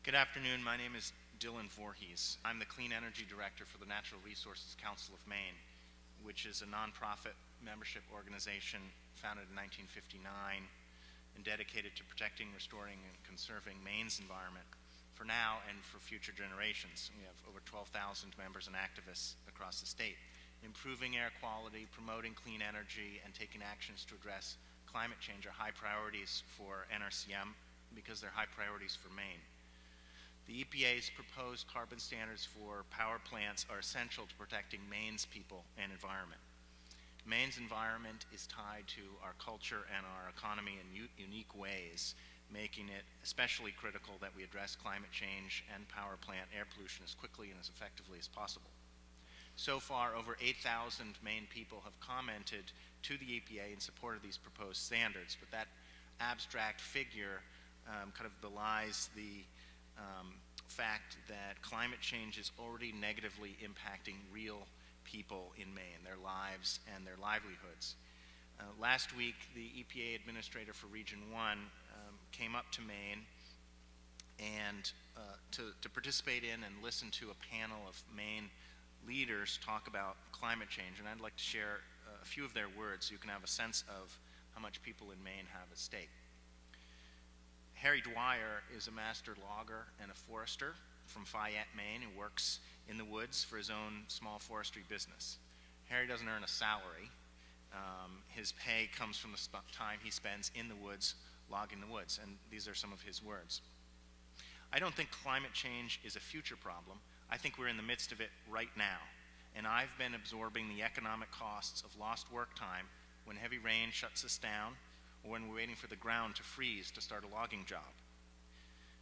Good afternoon. My name is Dylan Voorhees. I'm the Clean Energy Director for the Natural Resources Council of Maine, which is a nonprofit membership organization founded in 1959 and dedicated to protecting, restoring, and conserving Maine's environment for now and for future generations. We have over 12,000 members and activists across the state, improving air quality, promoting clean energy, and taking actions to address climate change are high priorities for NRCM because they're high priorities for Maine. The EPA's proposed carbon standards for power plants are essential to protecting Maine's people and environment. Maine's environment is tied to our culture and our economy in unique ways, making it especially critical that we address climate change and power plant air pollution as quickly and as effectively as possible. So far, over 8,000 Maine people have commented to the EPA in support of these proposed standards, but that abstract figure kind of belies the fact that climate change is already negatively impacting real people in Maine, their lives and their livelihoods. Last week, the EPA Administrator for Region 1 came up to Maine and to participate in and listen to a panel of Maine leaders talk about climate change, and I'd like to share a few of their words so you can have a sense of how much people in Maine have at stake. Harry Dwyer is a master logger and a forester from Fayette, Maine, who works in the woods for his own small forestry business. Harry doesn't earn a salary. His pay comes from the time he spends in the woods logging the woods, and these are some of his words. I don't think climate change is a future problem. I think we're in the midst of it right now, and I've been absorbing the economic costs of lost work time when heavy rain shuts us down, or when we're waiting for the ground to freeze to start a logging job.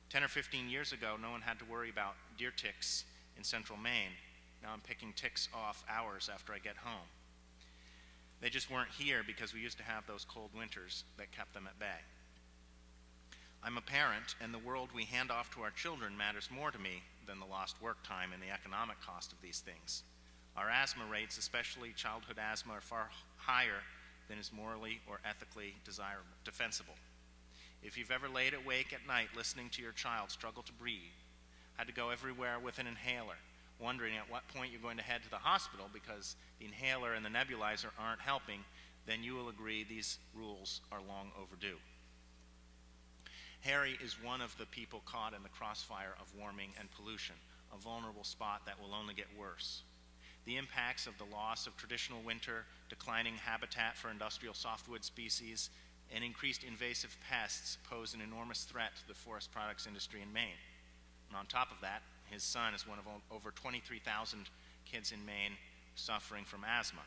10 or 15 years ago, no one had to worry about deer ticks in central Maine. Now I'm picking ticks off hours after I get home. They just weren't here because we used to have those cold winters that kept them at bay. I'm a parent, and the world we hand off to our children matters more to me than the lost work time and the economic cost of these things. Our asthma rates, especially childhood asthma, are far higher than is morally or ethically defensible. If you've ever laid awake at night listening to your child struggle to breathe, had to go everywhere with an inhaler, wondering at what point you're going to head to the hospital because the inhaler and the nebulizer aren't helping, then you will agree these rules are long overdue. Harry is one of the people caught in the crossfire of warming and pollution, a vulnerable spot that will only get worse. The impacts of the loss of traditional winter, declining habitat for industrial softwood species, and increased invasive pests pose an enormous threat to the forest products industry in Maine. And on top of that, his son is one of over 23,000 kids in Maine suffering from asthma.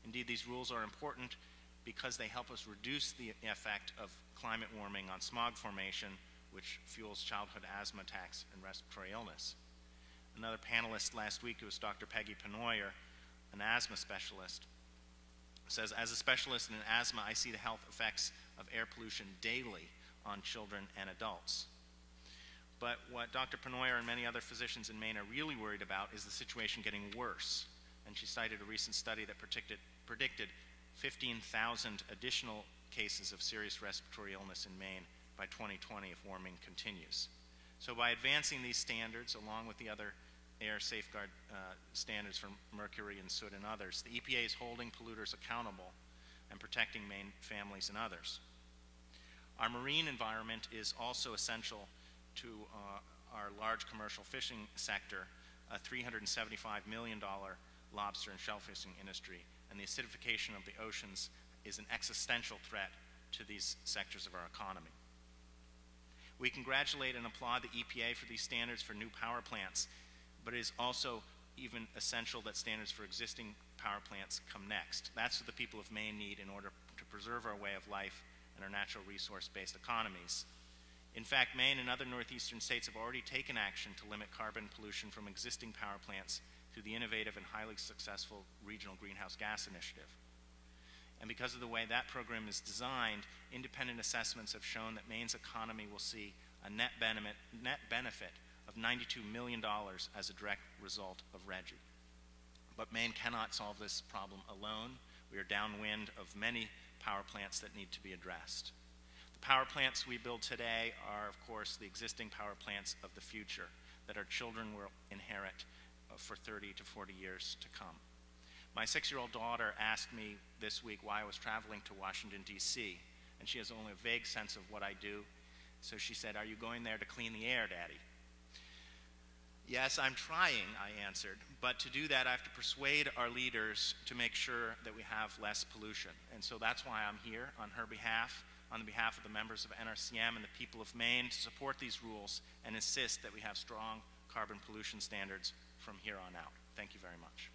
Indeed, these rules are important because they help us reduce the effect of climate warming on smog formation, which fuels childhood asthma attacks and respiratory illness. Another panelist last week, who was Dr. Peggy Penoyer, an asthma specialist, says, as a specialist in asthma, I see the health effects of air pollution daily on children and adults. But what Dr. Penoyer and many other physicians in Maine are really worried about is the situation getting worse. And she cited a recent study that predicted 15,000 additional cases of serious respiratory illness in Maine by 2020 if warming continues. So by advancing these standards, along with the other air safeguard standards for mercury and soot and others, the EPA is holding polluters accountable and protecting Maine families and others. Our marine environment is also essential to our large commercial fishing sector, a $375 million lobster and shellfishing industry, and the acidification of the oceans is an existential threat to these sectors of our economy. We congratulate and applaud the EPA for these standards for new power plants, but it is also even essential that standards for existing power plants come next. That's what the people of Maine need in order to preserve our way of life and our natural resource-based economies. In fact, Maine and other northeastern states have already taken action to limit carbon pollution from existing power plants through the innovative and highly successful Regional Greenhouse Gas Initiative. And because of the way that program is designed, independent assessments have shown that Maine's economy will see a net benefit of $92 million as a direct result of RGGI. But Maine cannot solve this problem alone. We are downwind of many power plants that need to be addressed. The power plants we build today are, of course, the existing power plants of the future that our children will inherit for 30 to 40 years to come. My 6-year-old daughter asked me this week why I was traveling to Washington, D.C., and she has only a vague sense of what I do. So she said, "Are you going there to clean the air, Daddy?" "Yes, I'm trying," I answered, "but to do that I have to persuade our leaders to make sure that we have less pollution. And so that's why I'm here on her behalf, on the behalf of the members of NRCM and the people of Maine, to support these rules and insist that we have strong carbon pollution standards from here on out." Thank you very much.